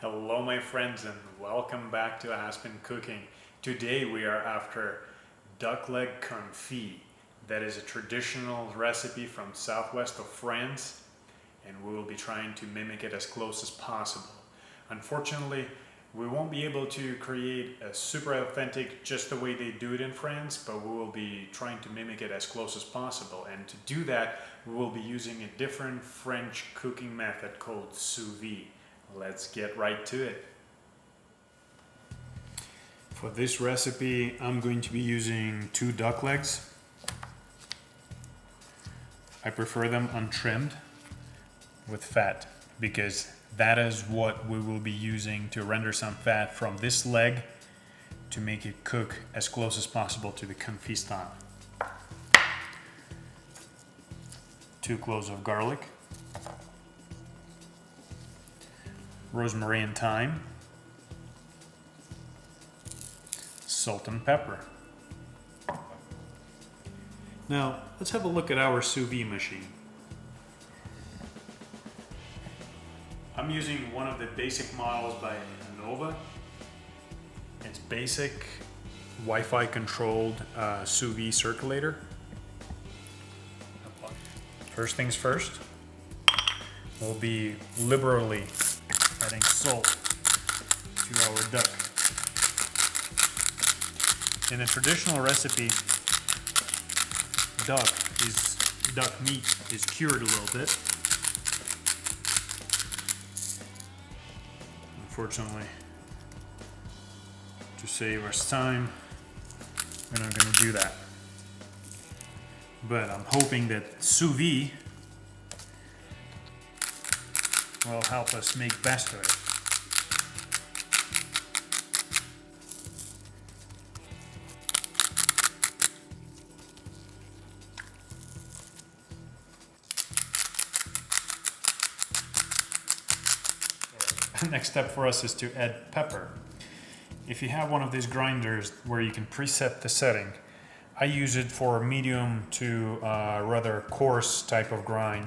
Hello my friends and welcome back to Aspen Cooking. Today we are after Duck Leg Confit. That is a traditional recipe from southwest of France and we will be trying to mimic it as close as possible. Unfortunately, we won't be able to create a super authentic just the way they do it in France, but we will be trying to mimic it as close as possible. And to do that, we will be using a different French cooking method called sous vide. Let's get right to it. For this recipe, I'm going to be using 2 duck legs. I prefer them untrimmed with fat because that is what we will be using to render some fat from this leg to make it cook as close as possible to the confit style. 2 cloves of garlic, rosemary and thyme, salt and pepper. Now, let's have a look at our sous vide machine. I'm using one of the basic models by Nova. It's basic, Wi-Fi controlled sous vide circulator. First things first, we'll be liberally adding salt to our duck. In a traditional recipe, duck meat is cured a little bit. Unfortunately, to save us time, we're not going to do that. But I'm hoping that sous vide will help us make best of it. Next step for us is to add pepper. If you have one of these grinders where you can preset the setting, I use it for a medium to rather coarse type of grind.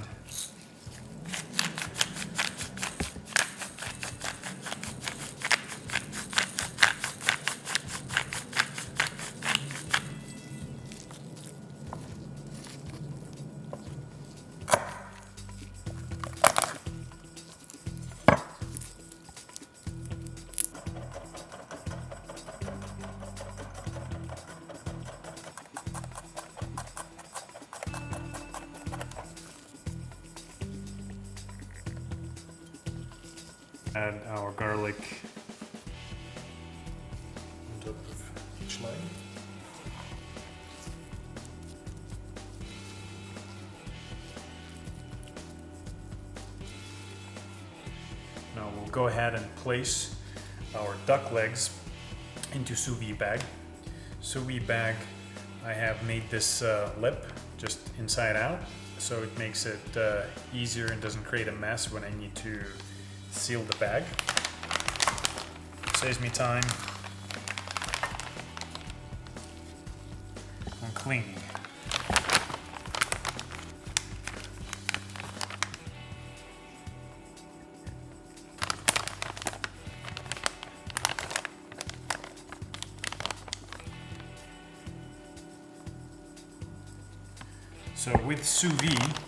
Add our garlic on top of each leg. Now we'll go ahead and place our duck legs into sous vide bag. Sous vide bag, I have made this lip just inside out, so it makes it easier and doesn't create a mess when I need to seal the bag. Saves me time on cleaning. So with sous vide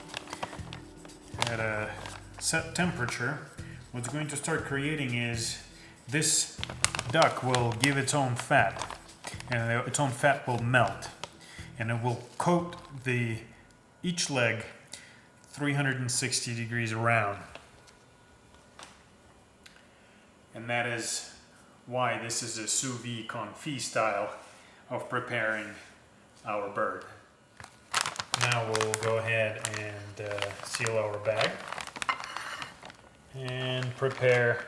at a set temperature, what's going to start creating is this duck will give its own fat, and its own fat will melt, and it will coat each leg 360 degrees around. And that is why this is a sous vide confit style of preparing our bird. Now we'll go ahead and seal our bag and prepare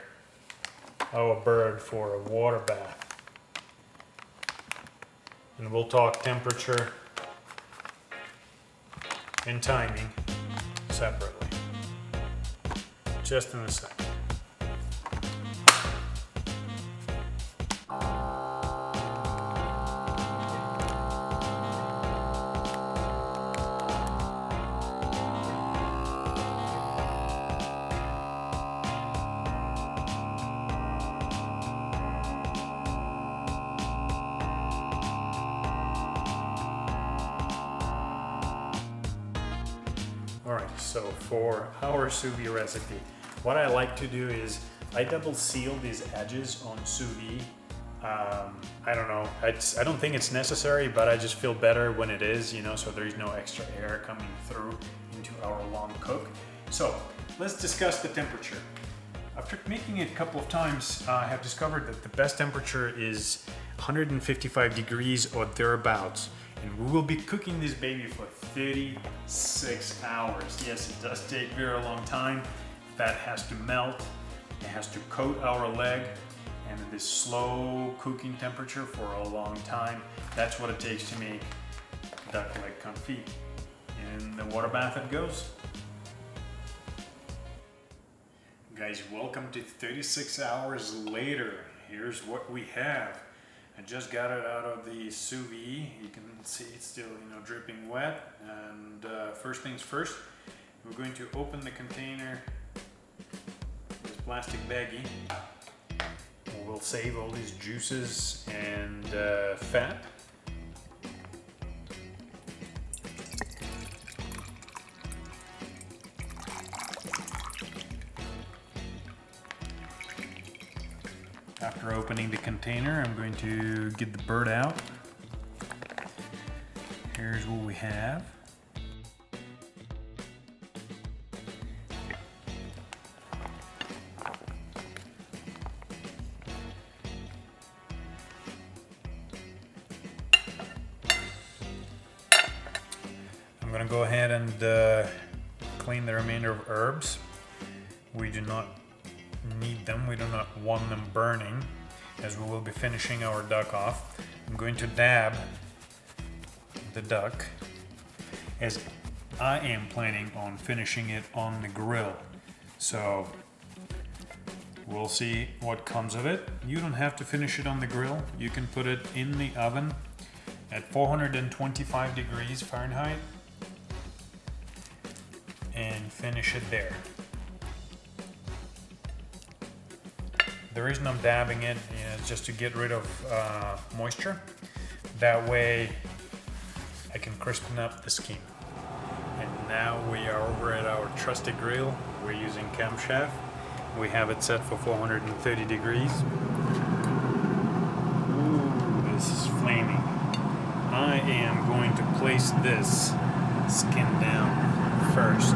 our bird for a water bath. And we'll talk temperature and timing separately. Just in a second. So for our sous vide recipe, what I like to do is I double seal these edges on sous vide. I don't know, I don't think it's necessary, but I just feel better when it is, you know, so there's no extra air coming through into our long cook. So let's discuss the temperature. After making it a couple of times, I have discovered that the best temperature is 155 degrees or thereabouts. And we will be cooking this baby for 36 hours. Yes, it does take a very long time. Fat has to melt, it has to coat our leg, and this slow cooking temperature for a long time. That's what it takes to make duck leg confit. In the water bath it goes. Guys, welcome to 36 hours later. Here's what we have. I just got it out of the sous vide. You can see it's still, you know, dripping wet. And first things first, we're going to open the container, this plastic baggie. We'll save all these juices and fat. After opening the container, I'm going to get the bird out. Here's what we have. I'm going to go ahead and clean the remainder of herbs. We do not need them, we do not want them burning, as we will be finishing our duck off. I'm going to dab the duck, as I am planning on finishing it on the grill. So we'll see what comes of it. You don't have to finish it on the grill. You can put it in the oven at 425 degrees Fahrenheit and finish it there. The reason I'm dabbing it is just to get rid of moisture. That way I can crispen up the skin. And now we are over at our trusty grill. We're using camshaft. We have it set for 430 degrees. Ooh, this is flaming. I am going to place this skin down first.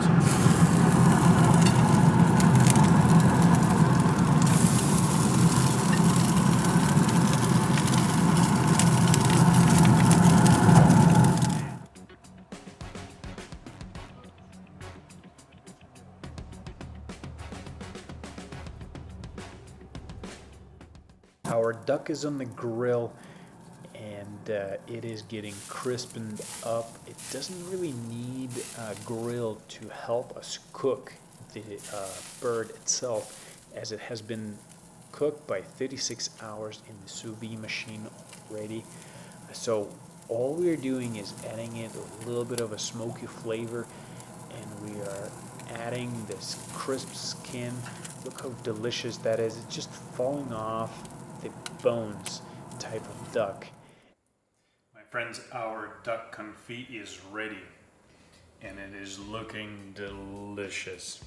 Our duck is on the grill and it is getting crispened up. It doesn't really need a grill to help us cook the bird itself, as it has been cooked by 36 hours in the sous vide machine already. So all we're doing is adding it a little bit of a smoky flavor, and we are adding this crisp skin. Look how delicious that is. It's just falling off the bones type of duck. My friends, our duck confit is ready and it is looking delicious.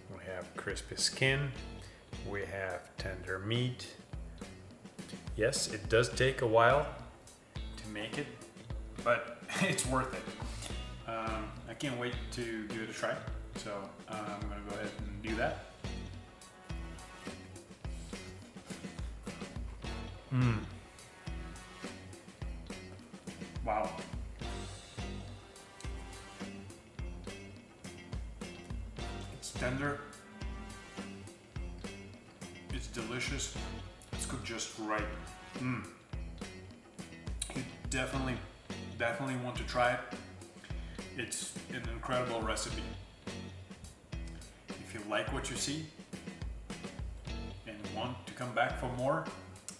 We have crispy skin, we have tender meat. Yes, it does take a while to make it, but it's worth it. I can't wait to give it a try, so I'm gonna go ahead and do that. Wow. It's tender. It's delicious. It's cooked just right. You definitely want to try it. It's an incredible recipe. If you like what you see and want to come back for more,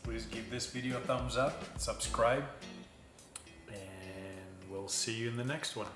please give this video a thumbs up, subscribe, and we'll see you in the next one.